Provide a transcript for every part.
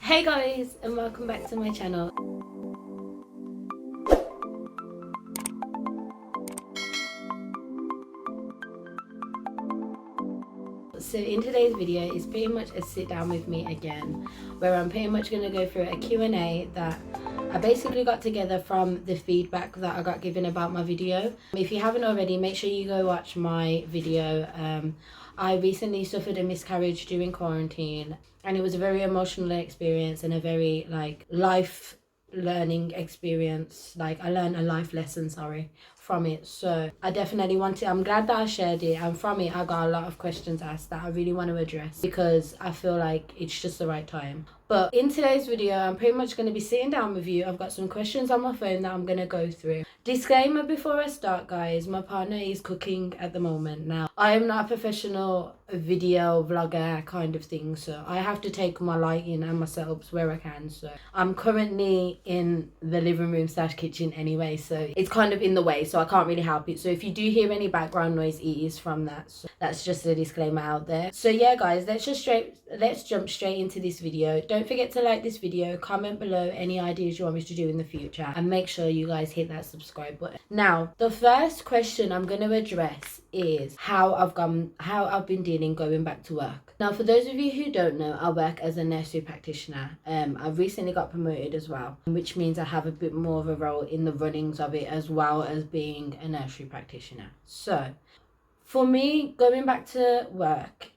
Hey guys, and welcome back to my channel. So in today's video is pretty much a sit down with me again, where I'm pretty much going to go through a Q&A that I basically got together from the feedback that I got given about my video. If you haven't already, make sure you go watch my video. I recently suffered a miscarriage during quarantine, and it was a very emotional experience and a very life learning experience. I learned a life lesson, from it. So I definitely I'm glad that I shared it, and from it I got a lot of questions asked that I really want to address because I feel like it's just the right time. But in today's video, I'm pretty much going to be sitting down with you. I've got some questions on my phone that I'm going to go through. Disclaimer before I start, guys, my partner is cooking at the moment. Now, I am not a professional video vlogger kind of thing, so I have to take my lighting and my setups where I can. So I'm currently in the living room / kitchen anyway, so it's kind of in the way, so I can't really help it. So if you do hear any background noise, it is from that. So that's just a disclaimer out there. So yeah, guys, let's jump straight into this video. Don't forget to like this video, comment below any ideas you want me to do in the future, and make sure you guys hit that subscribe button. Now, the first question I'm going to address is how I've been dealing going back to work. Now, for those of you who don't know, I work as a nursery practitioner. I've recently got promoted as well, which means I have a bit more of a role in the runnings of it, as well as being a nursery practitioner. So for me going back to work,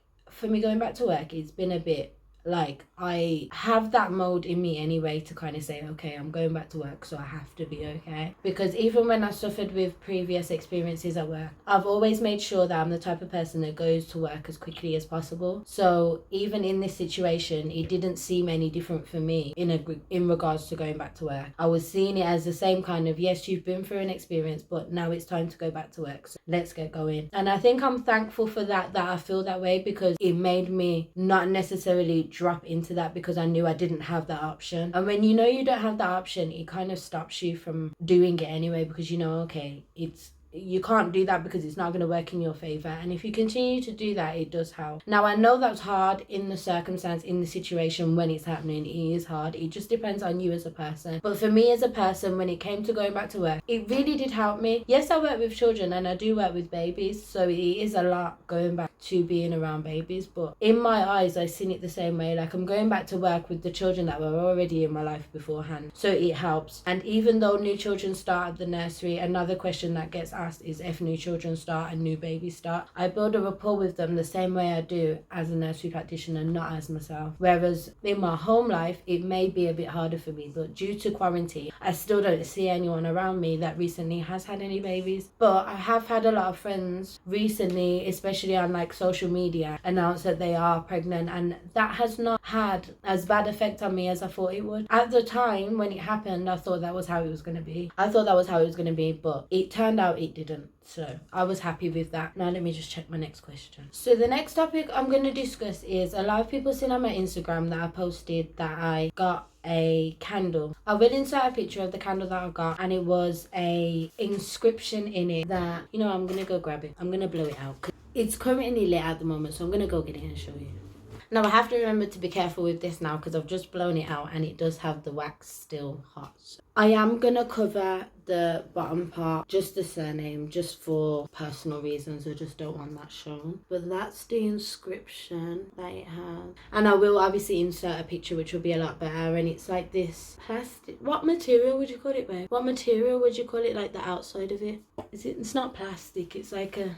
it's been a bit like I have that mode in me anyway to kind of say, okay, I'm going back to work, so I have to be okay. Because even when I suffered with previous experiences at work, I've always made sure that I'm the type of person that goes to work as quickly as possible. So even in this situation, it didn't seem any different for me in regards to going back to work. I was seeing it as the same kind of, yes, you've been through an experience, but now it's time to go back to work, so let's get going. And I think I'm thankful for that I feel that way, because it made me not necessarily drop into that, because I knew I didn't have that option. And when you know you don't have that option, it kind of stops you from doing it anyway, because you know, okay, you can't do that because it's not going to work in your favor. And if you continue to do that, it does help. Now, I know that's hard in the circumstance, in the situation when it's happening. It is hard. It just depends on you as a person. But for me as a person, when it came to going back to work, it really did help me. Yes, I work with children and I do work with babies, so it is a lot going back to being around babies. But in my eyes, I seen it the same way. Like, I'm going back to work with the children that were already in my life beforehand, so it helps. And even though new children start at the nursery, another question that gets asked is if new children start and new babies start. I build a rapport with them the same way I do as a nursery practitioner, not as myself. Whereas in my home life, it may be a bit harder for me, but due to quarantine, I still don't see anyone around me that recently has had any babies. But I have had a lot of friends recently, especially on social media, announce that they are pregnant, and that has not had as bad effect on me as I thought it would. At the time when it happened, I thought that was how it was going to be. But it turned out it didn't. So I was happy with that. Now let me just check my next question. So the next topic I'm going to discuss is, a lot of people seen on my Instagram that I posted that I got a candle. I will insert a picture of the candle that I got, and it was a inscription in it that, I'm going to go grab it. I'm going to blow it out. It's currently lit at the moment, so I'm going to go get it and show you. Now, I have to remember to be careful with this now, because I've just blown it out and it does have the wax still hot. So I am going to cover the bottom part, just the surname, just for personal reasons. I just don't want that shown. But that's the inscription that it has. And I will obviously insert a picture, which will be a lot better. And it's like this plastic. What material would you call it, babe? What material would you call it, like the outside of it? It's not plastic. It's like a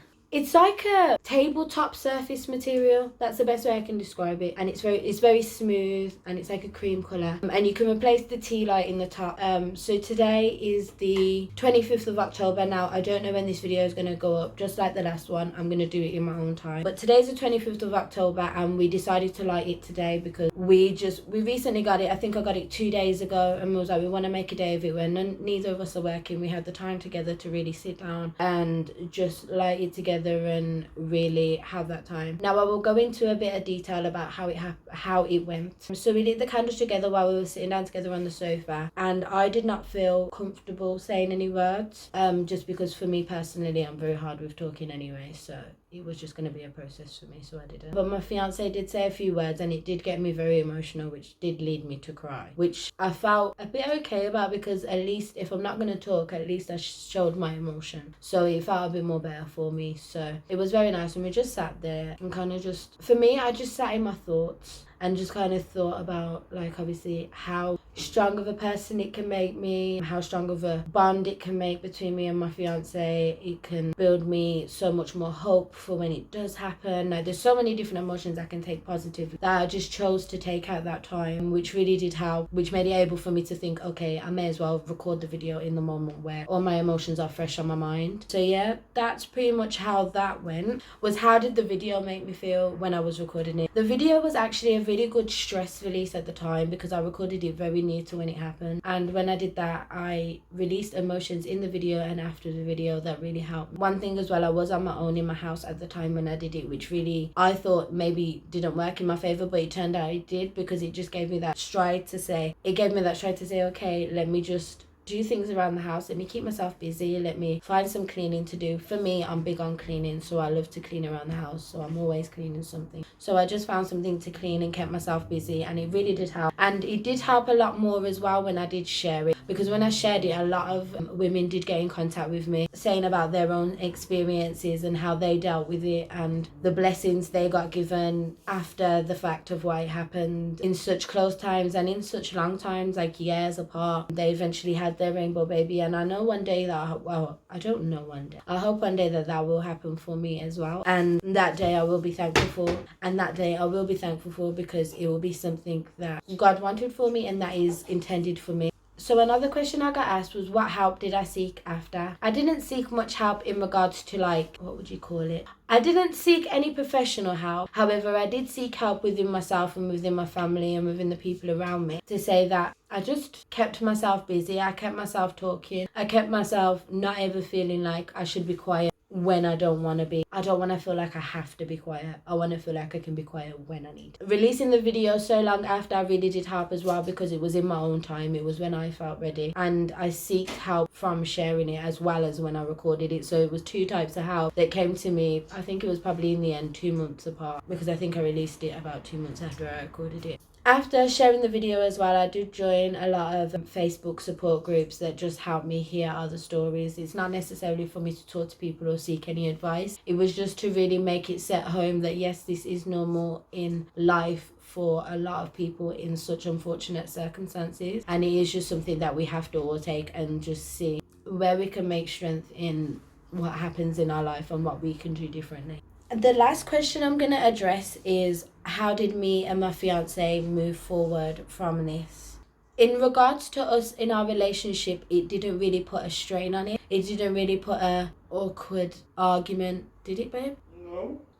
tabletop surface material. That's the best way I can describe it. And it's very smooth, and it's like a cream colour. And you can replace the tea light in the top. So today is the 25th of October. Now, I don't know when this video is going to go up. Just like the last one, I'm going to do it in my own time. But today's the 25th of October, and we decided to light it today because we recently got it. I think I got it 2 days ago, and we was like, we want to make a day of it when neither of us are working. We had the time together to really sit down and just light it together and really have that time. Now, I will go into a bit of detail about how it went. So we lit the candles together while we were sitting down together on the sofa, and I did not feel comfortable saying any words, just because for me personally, I'm very hard with talking anyway, so it was just going to be a process for me, so I didn't. But my fiance did say a few words, and it did get me very emotional, which did lead me to cry, which I felt a bit okay about, because at least if I'm not going to talk, at least I showed my emotion, so it felt a bit more better for me. So it was very nice, and we just sat there and kind of just, for me, I just sat in my thoughts and just kind of thought about, like, obviously how strong of a person it can make me, how strong of a bond it can make between me and my fiance. It can build me so much more hope for when it does happen. Like, there's so many different emotions I can take positively that I just chose to take at that time, which really did help, which made it able for me to think, okay, I may as well record the video in the moment where all my emotions are fresh on my mind. So yeah, that's pretty much how that went. Was how did the video make me feel when I was recording it? The video was actually a really good stress release at the time, because I recorded it very near to when it happened, and when I did that, I released emotions in the video and after the video that really helped. One thing as well, I was on my own in my house at the time when I did it, which really I thought maybe didn't work in my favor, but it turned out it did, because it just gave me that stride to say, okay, let me just do things around the house, let me keep myself busy, let me find some cleaning to do. For me, I'm big on cleaning, so I love to clean around the house, so I'm always cleaning something. So I just found something to clean and kept myself busy, and it really did help. And it did help a lot more as well when I did share it, because when I shared it, a lot of women did get in contact with me saying about their own experiences and how they dealt with it, and the blessings they got given after the fact of why it happened in such close times and in such long times, like years apart. They eventually had their rainbow baby, and I know one day that, well, I don't know one day, I hope one day that will happen for me as well, and that day I will be thankful for, and that day I will be thankful for, because it will be something that God wanted for me and that is intended for me. So another question I got asked was, what help did I seek after? I didn't seek much help in regards to, like, what would you call it? I didn't seek any professional help. However, I did seek help within myself and within my family and within the people around me, to say that I just kept myself busy. I kept myself talking. I kept myself not ever feeling like I should be quiet when I don't want to be. I don't want to feel like I have to be quiet. I want to feel like I can be quiet when I need to. Releasing the video so long after really did help as well, because it was in my own time. It was when I felt ready, and I seeked help from sharing it as well as when I recorded it. So it was two types of help that came to me. I think it was probably in the end 2 months apart, because I think I released it about 2 months after I recorded it. After sharing the video as well, I did join a lot of Facebook support groups that just help me hear other stories. It's not necessarily for me to talk to people or seek any advice. It was just to really make it set home that yes, this is normal in life for a lot of people in such unfortunate circumstances, and it is just something that we have to all take and just see where we can make strength in what happens in our life and what we can do differently. The last question I'm going to address is, how did me and my fiance move forward from this? In regards to us in our relationship, it didn't really put a strain on it. It didn't really put a awkward argument. Did it, babe?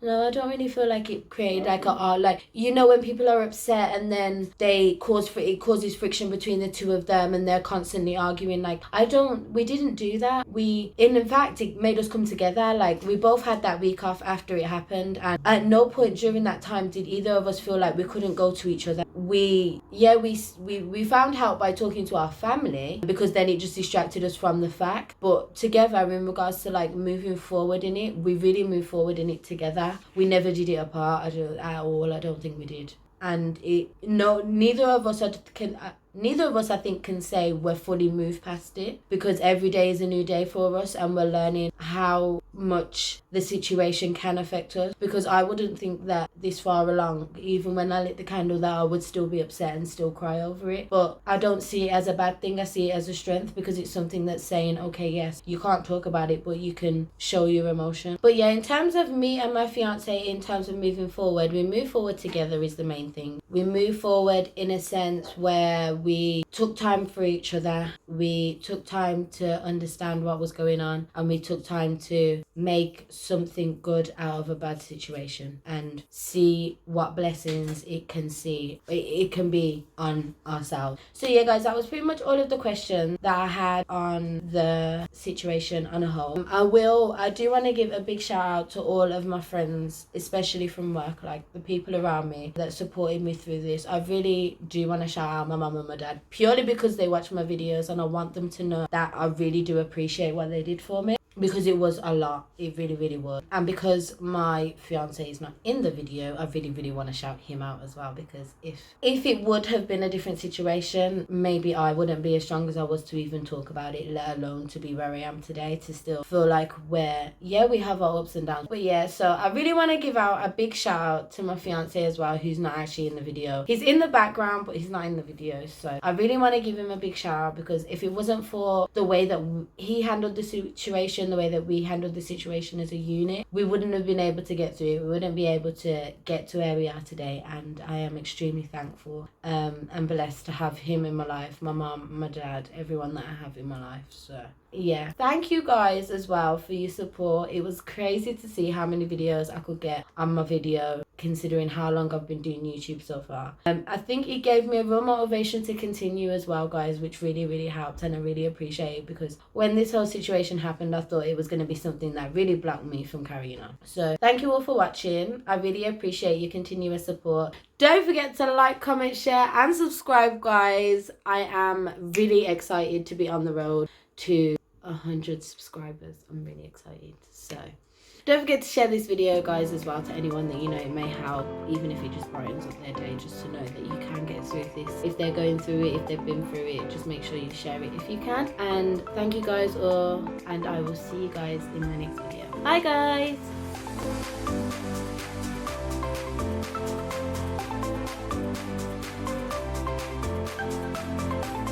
No, I don't really feel like it created like like, you know, when people are upset and then it causes friction between the two of them and they're constantly arguing. Like, we didn't do that. In fact, it made us come together. Like, we both had that week off after it happened, and at no point during that time did either of us feel like we couldn't go to each other. We found help by talking to our family, because then it just distracted us from the fact. But together, in regards to like moving forward in it, we really moved forward in it together. We never did it apart at all. I don't think we did. And neither of us I think can say we're fully moved past it, because every day is a new day for us, and we're learning how much the situation can affect us. Because I wouldn't think that this far along, even when I lit the candle, that I would still be upset and still cry over it. But I don't see it as a bad thing. I see it as a strength, because it's something that's saying, okay, yes, you can't talk about it, but you can show your emotion. But yeah, in terms of me and my fiance, in terms of moving forward, we move forward together is the main thing. We move forward in a sense where we took time for each other. We took time to understand what was going on, and we took time to make something good out of a bad situation and see what blessings it can be on ourselves. So yeah, guys, that was pretty much all of the questions that I had on the situation on a whole. I do want to give a big shout out to all of my friends, especially from work, like the people around me that supported me through this. I really do want to shout out my mum and my dad, purely because they watch my videos and I want them to know that I really do appreciate what they did for me. because it was a lot. It really was. And because my fiance is not in the video, I really want to shout him out as well, because if it would have been a different situation, maybe I wouldn't be as strong as I was to even talk about it, let alone to be where I am today, to still feel like we have our ups and downs. But yeah, so I really want to give out a big shout out to my fiance as well, who's not actually in the video. He's in the background, but he's not in the video. So I really want to give him a big shout out, because if it wasn't for the way that he handled the situation, the way that we handled the situation as a unit, we wouldn't have been able to get through it. We wouldn't be able to get to where we are today. And I am extremely thankful and blessed to have him in my life, my mom, my dad, everyone that I have in my life. So yeah, thank you guys as well for your support. It was crazy to see how many videos I could get on my video, considering how long I've been doing YouTube so far. I think it gave me a real motivation to continue as well, guys, which really helped, and I really appreciate it, because when this whole situation happened, I thought it was going to be something that really blocked me from carrying on. So thank you all for watching. I really appreciate your continuous support. Don't forget to like, comment, share and subscribe, guys. I am really excited to be on the road to 100 subscribers. I'm really excited. So don't forget to share this video, guys, as well, to anyone that you know it may help, even if it just brightens up their day, just to know that you can get through this. If they're going through it, if they've been through it, just make sure you share it if you can. And thank you guys all, and I will see you guys in my next video. Bye guys.